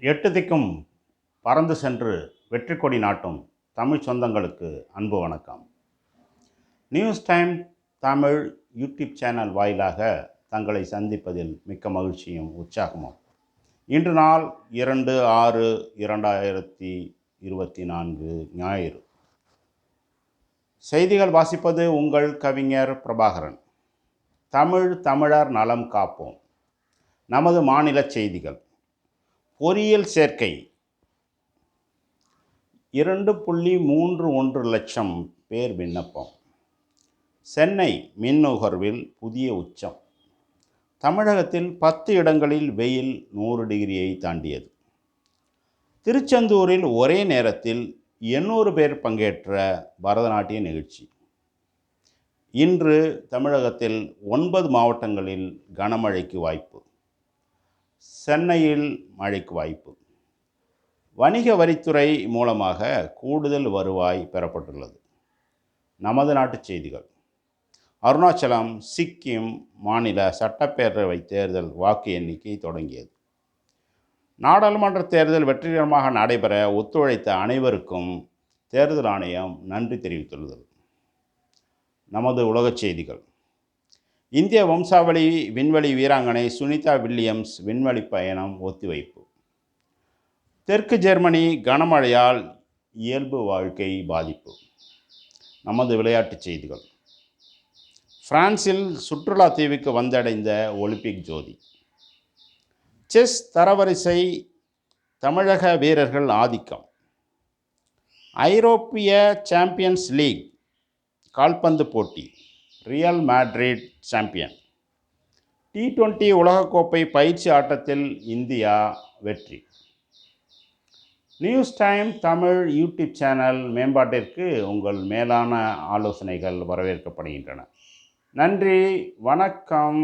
எட்டு திக்கும் பறந்து சென்று வெற்றி கொடி நாட்டும் தமிழ் சொந்தங்களுக்கு அன்பு வணக்கம். News time Tamil YouTube channel வாயிலாக தங்களை சந்திப்பதில் மிக்க மகிழ்ச்சியும் உற்சாகமும். இன்று நாள் 2/6/2024 ஞாயிறு. செய்திகள் வாசிப்பது உங்கள் கவிஞர் பிரபாகரன். தமிழர் நலம் காப்போம். நமது மாநில செய்திகள். பொறியியல் சேர்க்கை 2.31 லட்சம் பேர் விண்ணப்பம். சென்னை மின் நுகர்வில் புதிய உச்சம். தமிழகத்தில் 10 இடங்களில் வெயில் 100 டிகிரியை தாண்டியது. திருச்செந்தூரில் ஒரே நேரத்தில் 800 பேர் பங்கேற்ற பரதநாட்டிய நிகழ்ச்சி. இன்று தமிழகத்தில் 9 மாவட்டங்களில் கனமழைக்கு வாய்ப்பு. சென்னையில் மழைக்கு வாய்ப்பு. வணிக வரித்துறை மூலமாக கூடுதல் வருவாய் பெறப்பட்டுள்ளது. நமது நாட்டுச் செய்திகள். அருணாச்சலம், சிக்கிம் மாநில சட்டப்பேரவை தேர்தல் வாக்கு எண்ணிக்கை தொடங்கியது. நாடாளுமன்ற தேர்தல் வெற்றிகரமாக நடைபெற ஒத்துழைத்த அனைவருக்கும் தேர்தல் ஆணையம் நன்றி தெரிவித்துள்ளது. நமது உலகச் செய்திகள். இந்திய வம்சாவளி விண்வெளி வீராங்கனை சுனிதா வில்லியம்ஸ் விண்வெளி பயணம் ஒத்திவைப்பு. தெற்கு ஜெர்மனி கனமழையால் இயல்பு வாழ்க்கை பாதிப்பு. நமது விளையாட்டுச் செய்திகள். பிரான்சில் சுற்றுலா தீவுக்கு வந்தடைந்த ஒலிம்பிக் ஜோதி. செஸ் தரவரிசை தமிழக வீரர்கள் ஆதிக்கம். ஐரோப்பிய சாம்பியன்ஸ் லீக் கால்பந்து போட்டி. Real Madrid champion. T20 உலகக்கோப்பை பயிற்சி ஆட்டத்தில் இந்தியா வெற்றி. News time Tamil YouTube channel மேம்பாட்டிற்கு உங்கள் மேலான ஆலோசனைகள் வரவேற்கப்படுகின்றன. நன்றி, வணக்கம்.